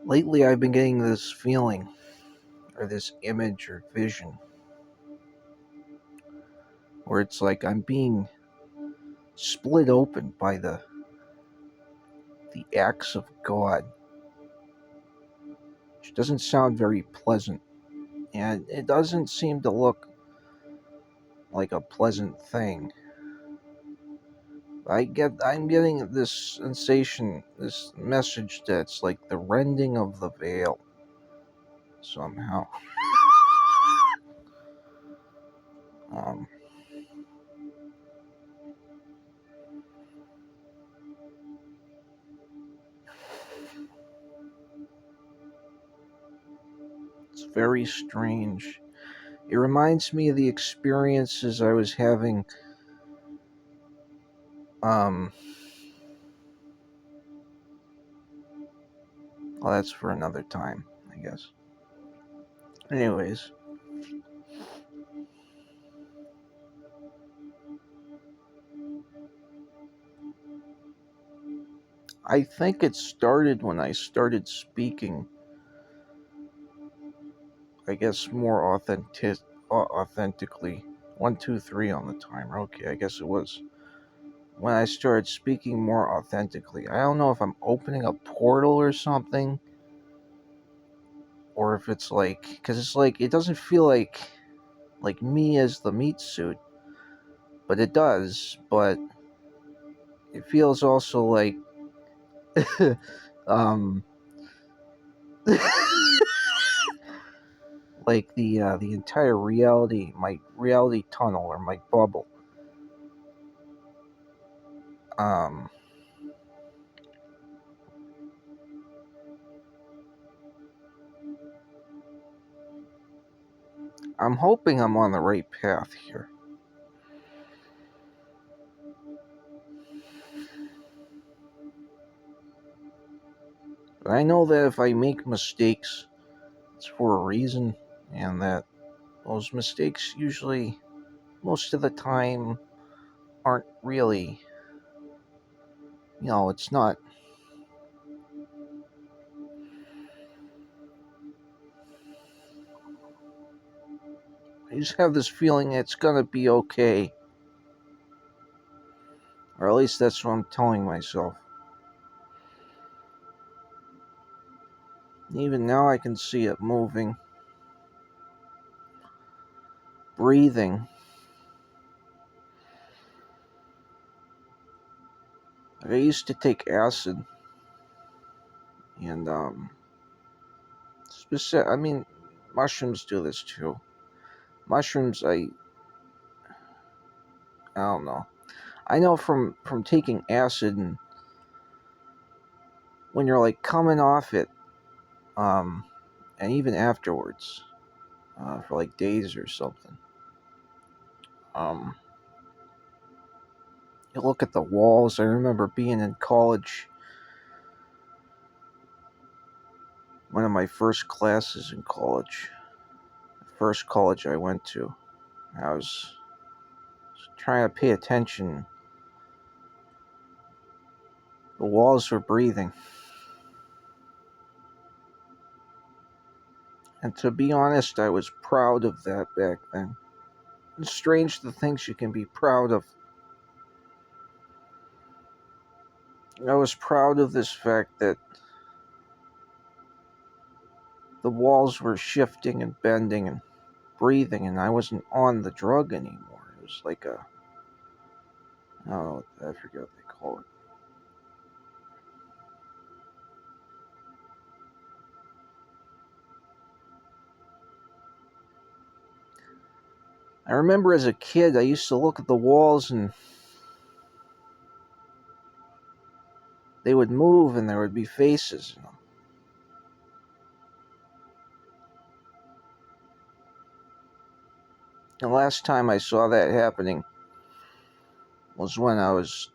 Lately, I've been getting this feeling, or this image or vision, where it's like I'm being split open by the acts of God, which doesn't sound very pleasant, and it doesn't seem to look like a pleasant thing. I'm getting this sensation, this message that's like the rending of the veil somehow. Um, it's very strange. It reminds me of the experiences I was having. Um, well, that's for another time, I guess. Anyways, I think it started when I started speaking, I guess, more authentically. 1, 2, 3 on the timer. Okay, I guess it was when I started speaking more authentically. I don't know if I'm opening a portal or something, or if it's like, because it's like, it doesn't feel like me as the meat suit, but it does. But it feels also like, um, like the entire reality, my reality tunnel or my bubble. Um, I'm hoping I'm on the right path here. But I know that if I make mistakes, it's for a reason, and that those mistakes usually, most of the time, aren't really, it's not. I just have this feeling it's gonna be okay. Or at least that's what I'm telling myself. Even now I can see it moving, breathing. I used to take acid, and I mean, mushrooms do this too. Mushrooms, I don't know. I know from taking acid, and when you're like coming off it, um, and even afterwards, for like days or something, um, you look at the walls. I remember being in college, one of my first classes in college, the first college I went to. I was trying to pay attention. The walls were breathing. And to be honest, I was proud of that back then. It's strange the things you can be proud of. I was proud of this fact that the walls were shifting and bending and breathing, and I wasn't on the drug anymore. It was like I forget what they call it. I remember as a kid, I used to look at the walls and they would move and there would be faces in them. The last time I saw that happening was when I was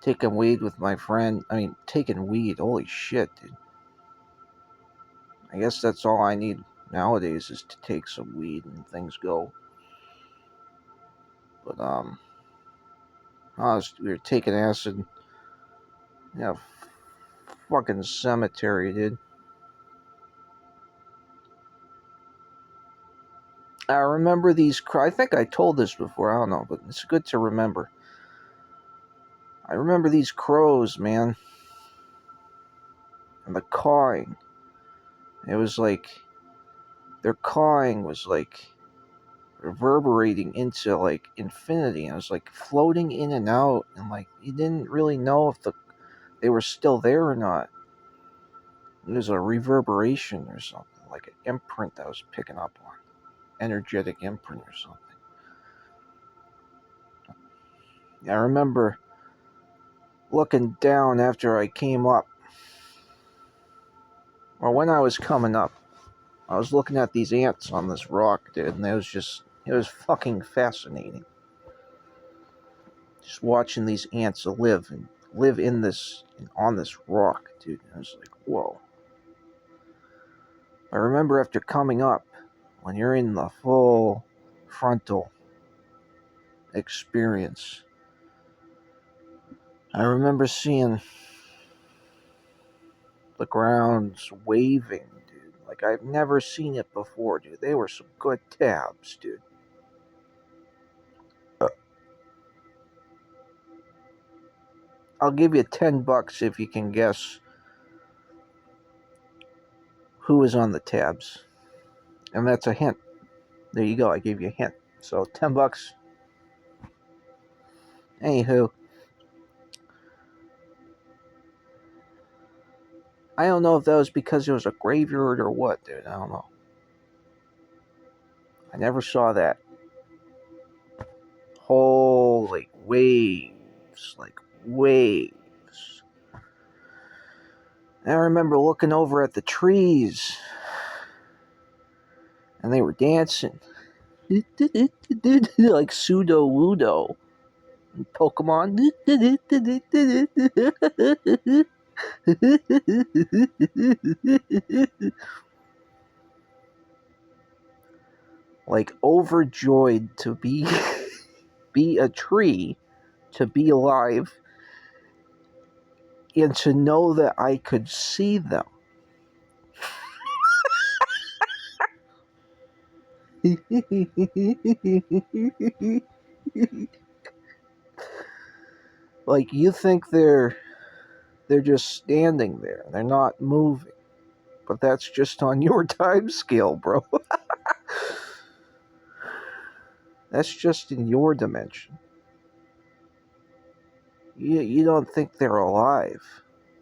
taking weed with my friend. I mean, taking weed, holy shit, dude. I guess that's all I need nowadays is to take some weed and things go. But, we were taking acid, you know, fucking cemetery, dude. I remember these. I think I told this before. I don't know, but it's good to remember. I remember these crows, man, and the cawing. It was like their cawing was like reverberating into like infinity. And it was like floating in and out, and like you didn't really know if they were still there or not. There's a reverberation or something, like an imprint that I was picking up on, energetic imprint or something. I remember looking down after I came up, or when I was coming up, I was looking at these ants on this rock, dude, and it was fucking fascinating. Just watching these ants live in this, on this rock, dude. I was like, whoa. I remember after coming up, when you're in the full frontal experience, I remember seeing the grounds waving, dude. Like I've never seen it before, dude. They were some good tabs, dude. I'll give you $10 if you can guess who is on the tabs. And that's a hint. There you go, I gave you a hint. So $10. Anywho, I don't know if that was because it was a graveyard or what, dude. I don't know. I never saw that. Holy waves. Like waves. And I remember looking over at the trees. And they were dancing. Like pseudo wudo. Pokemon. Like overjoyed to be a tree, to be alive, and to know that I could see them. Like you think they're just standing there, they're not moving, but that's just on your time scale, bro. That's just in your dimension. You don't think they're alive,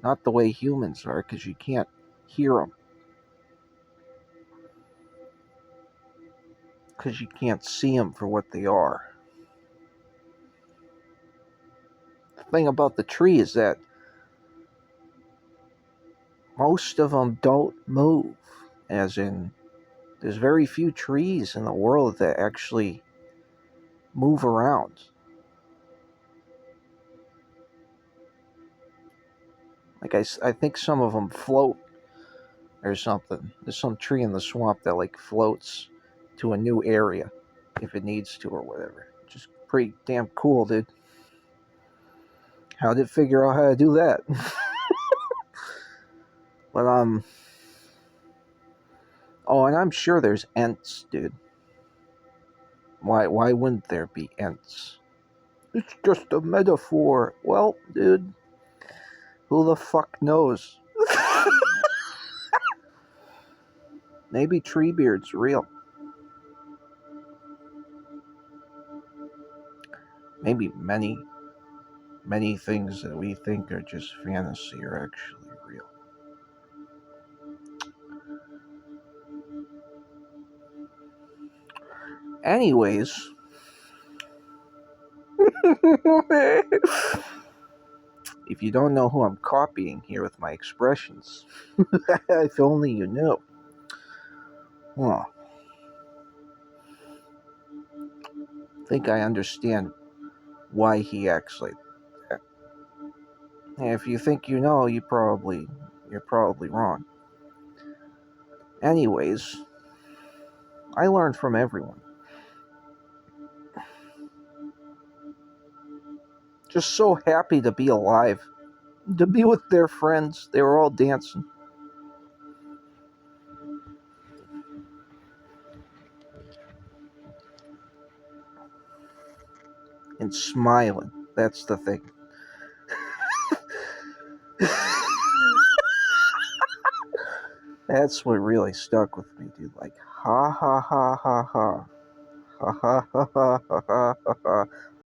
not the way humans are, because you can't hear them, because you can't see them for what they are. The thing about the tree is that most of them don't move, as in there's very few trees in the world that actually move around. Like I think some of them float or something. There's some tree in the swamp that like floats to a new area if it needs to or whatever. Just pretty damn cool, dude. How did it figure out how to do that? But oh, and I'm sure there's Ents, dude. Why wouldn't there be Ents? It's just a metaphor. Well, dude, who the fuck knows? Maybe Treebeard's real. Maybe many things that we think are just fantasy are actually real. Anyways, if you don't know who I'm copying here with my expressions, if only you knew. Well, I think I understand why he acts like that. And if you think you know, you're probably wrong. Anyways, I learned from everyone. Just so happy to be alive. to be with their friends. They were all dancing and smiling. That's the thing. That's what really stuck with me, dude. Like, ha ha ha ha ha. Ha ha ha ha ha ha ha.